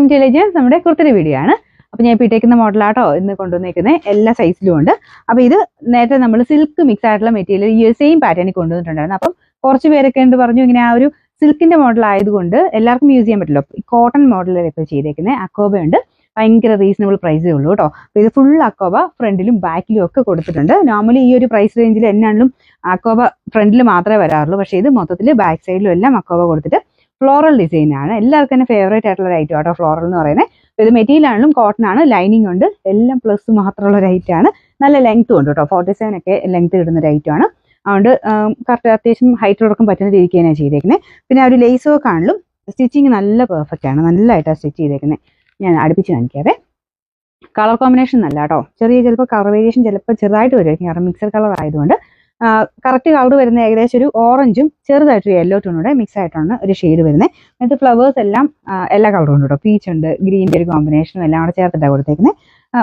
Welcome to legends. നമ്മുടെ കുർത്തിയുടെ video ആണ്. അപ്പോൾ ഞാൻ ഇപ്പോൾ ഇട്ടേക്കുന്ന മോഡലാട്ടോ ഇന്ന് കൊണ്ടുവന്നേക്കുന്നത്. എല്ലാ സൈസിലും ഉണ്ട്. അപ്പോൾ ഇത് നേരത്തെ നമ്മൾ സിൽക്ക് മിക്സ് ആയിട്ടുള്ള മെറ്റീരിയൽ ഈ സെയിം പാറ്റേണിൽ കൊണ്ടുവന്നിട്ടുണ്ടായിരുന്നു. അപ്പം കുറച്ച് പേരൊക്കെ ഉണ്ട് പറഞ്ഞു ഇങ്ങനെ ആ ഒരു സിൽക്കിന്റെ മോഡൽ ആയതുകൊണ്ട് എല്ലാവർക്കും യൂസ് ചെയ്യാൻ പറ്റില്ല. കോട്ടൺ മോഡലിലൊക്കെ ചെയ്തേക്കുന്നത്. അക്കോബ ഉണ്ട്, ഭയങ്കര റീസണബിൾ പ്രൈസേ ഉള്ളൂ കേട്ടോ. അപ്പോൾ ഇത് ഫുൾ അക്കോബ ഫ്രണ്ടിലും ബാക്കിലും ഒക്കെ കൊടുത്തിട്ടുണ്ട്. നോർമലി ഈ ഒരു പ്രൈസ് റേഞ്ചിൽ എന്നാണെങ്കിലും അക്കോബ ഫ്രണ്ടിൽ മാത്രമേ വരാറുള്ളൂ. പക്ഷേ ഇത് മൊത്തത്തിൽ ബാക്ക് സൈഡിലും എല്ലാം അക്കോബ കൊടുത്തിട്ട് ഫ്ലോറൽ ഡിസൈൻ ആണ്. എല്ലാവർക്കും തന്നെ ഫേവറേറ്റ് ആയിട്ടുള്ള ഒരു ഐറ്റം ആട്ടോ ഫ്ലോറൽ എന്ന് പറയുന്നത്. ഇത് മെറ്റീരിയൽ ആണെങ്കിലും കോട്ടൺ ആണ്, ലൈനിങ് ഉണ്ട്, എല്ലാം പ്ലസ് മാത്രമുള്ള ഒരു ഐറ്റം ആണ്. നല്ല ലെങ്ത്തും ഉണ്ട് കേട്ടോ. 47 ഒക്കെ ലെങ്ത് കിട്ടുന്ന ഒരു ഐറ്റം ആണ്. അതുകൊണ്ട് കറക്റ്റ് അത്യാവശ്യം ഹൈറ്റ് കൊടുക്കാൻ പറ്റുന്ന രീതിക്ക് തന്നെയാണ് ചെയ്തേക്കുന്നത്. പിന്നെ ആ ഒരു ലേസ് വർക്ക് ആണെങ്കിലും സ്റ്റിച്ചിങ് നല്ല പെർഫെക്റ്റ് ആണ്, നല്ലതായിട്ടാണ് സ്റ്റിച്ച് ചെയ്തേക്കുന്നത്. ഞാൻ അടുപ്പിച്ച് കാണിക്കാവേ. കളർ കോമ്പിനേഷൻ നല്ല കേട്ടോ. ചിലപ്പോൾ കളർ വേരിയേഷൻ ചിലപ്പോൾ ചെറുതായിട്ട് വരുമായിരിക്കും, കാരണം മിക്സഡ് കളർ ആയതുകൊണ്ട്. കറക്റ്റ് കളർ വരുന്നത് ഏകദേശം ഒരു ഓറഞ്ചും ചെറുതായിട്ടൊരു യെല്ലോ ടോണൂടെ മിക്സ് ആയിട്ടാണ് ഒരു ഷെയ്ഡ് വരുന്നത്. എന്നിട്ട് ഫ്ലവേഴ്സ് എല്ലാം എല്ലാ കളറും ഉണ്ട് കേട്ടോ. പീച്ച് ഉണ്ട്, ഗ്രീൻ്റെ ഒരു കോമ്പിനേഷനും എല്ലാം കൂടെ ചേർത്തിട്ടാണ് കൊടുത്തേക്കുന്നത്.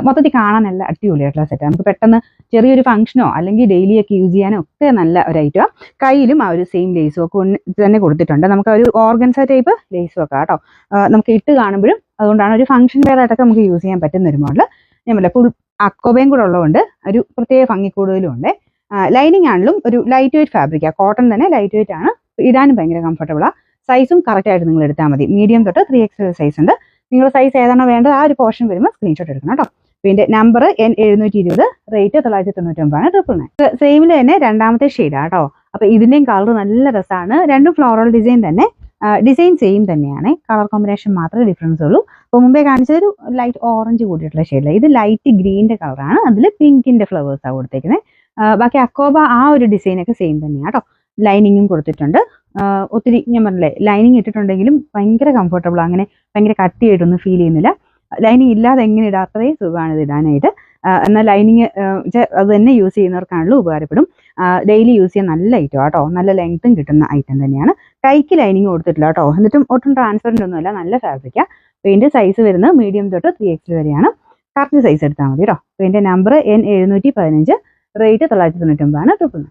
മൊത്തത്തിൽ കാണാൻ നല്ല അടിപൊളിയായിട്ടുള്ള സെറ്റ്. നമുക്ക് പെട്ടെന്ന് ചെറിയൊരു ഫംഗ്ഷനോ അല്ലെങ്കിൽ ഡെയിലി ഒക്കെ യൂസ് ചെയ്യാനോ ഒക്കെ നല്ല ഒരു ഐറ്റമാണ്. കയ്യിലും ആ ഒരു സെയിം ലേസ് വർക്ക് തന്നെ കൊടുത്തിട്ടുണ്ട്. നമുക്ക് ഒരു ഓർഗൻസ ടൈപ്പ് ലേസ് വർക്ക് കേട്ടോ. നമുക്ക് ഇട്ട് കാണുമ്പോഴും അതുകൊണ്ടാണ് ഒരു ഫംഗ്ഷൻ വെയർ ആയിട്ടൊക്കെ നമുക്ക് യൂസ് ചെയ്യാൻ പറ്റുന്ന ഒരു മോഡൽ. ഞാൻ പറയാം, ഫുൾ അക്കോബയും കൂടെ ഉള്ളതുകൊണ്ട് ഒരു പ്രത്യേക ഭംഗി കൂടുതലും ഉണ്ട്. ലൈനിങ് ആണെങ്കിലും ഒരു ലൈറ്റ് വെയിറ്റ് ഫാബ്രിക്കാണ്. കോട്ടൺ തന്നെ ലൈറ്റ് വെയിറ്റ് ആണ്, ഇടാനും ഭയങ്കര കംഫർട്ടബിളാണ്. സൈസും കറക്റ്റ് ആയിട്ട് നിങ്ങൾ എടുത്താൽ മതി. മീഡിയം തൊട്ട് 3XL സൈസ് ഉണ്ട്. നിങ്ങളുടെ സൈസ് ഏതാണോ വേണ്ടത് ആ ഒരു പോർഷൻ വരുമ്പോൾ സ്ക്രീൻഷോട്ട് എടുക്കണം കേട്ടോ. പിന്നെ നമ്പർ N720, റേറ്റ് 999 999. സെയിമിൽ തന്നെ രണ്ടാമത്തെ ഷെയ്ഡാണ് കേട്ടോ. അപ്പോൾ ഇതിൻ്റെയും കളർ നല്ല രസമാണ്. രണ്ടും ഫ്ലോറൽ ഡിസൈൻ തന്നെ, ഡിസൈൻ സെയിം തന്നെയാണ്, കളർ കോമ്പിനേഷൻ മാത്രമേ ഡിഫറൻസ് ഉള്ളൂ. അപ്പോൾ മുമ്പേ കാണിച്ചതൊരു ലൈറ്റ് ഓറഞ്ച് കൂടിയിട്ടുള്ള ഷെയ്ഡില്ല, ഇത് ലൈറ്റ് ഗ്രീൻ്റെ കളറാണ്, അതിൽ പിങ്കിൻ്റെ ഫ്ലവേഴ്സാണ് കൊടുത്തേക്കുന്നത്. ബാക്കി അക്കോബ ആ ഒരു ഡിസൈനൊക്കെ സെയിം തന്നെയാണ് കേട്ടോ. ലൈനിങ്ങും കൊടുത്തിട്ടുണ്ട്. ഒത്തിരി ഞാൻ പറഞ്ഞില്ലേ, ലൈനിങ് ഇട്ടിട്ടുണ്ടെങ്കിലും ഭയങ്കര കംഫർട്ടബിൾ, അങ്ങനെ ഭയങ്കര കട്ടിയായിട്ടൊന്നും ഫീൽ ചെയ്യുന്നില്ല. ലൈനിങ് ഇല്ലാതെ എങ്ങനെ ഇടാം, അത്രയും സുഖമാണ് ഇത് ഇടാനായിട്ട്. എന്നാൽ ലൈനിങ് അത് തന്നെ യൂസ് ചെയ്യുന്നവർക്കാണല്ലോ ഉപകാരപ്പെടും. ഡെയിലി യൂസ് ചെയ്യാൻ നല്ല ഐറ്റം കേട്ടോ. നല്ല ലെങ്ത്തും കിട്ടുന്ന ഐറ്റം തന്നെയാണ്. കൈക്ക് ലൈനിങ് കൊടുത്തിട്ടില്ല കേട്ടോ. എന്നിട്ടും ഒട്ടും ട്രാൻസ്പെറൻ്റ് ഒന്നുമല്ല, നല്ല ഫാബ്രിക്കാണ്. അപ്പോൾ ഇതിൻ്റെ സൈസ് വരുന്നത് മീഡിയം തൊട്ട് 3XL വരെയാണ്. കറക്റ്റ് സൈസ് എടുത്താൽ മതി കേട്ടോ. അപ്പോൾ ഇതിൻ്റെ നമ്പർ N715, റേറ്റ് 999 999.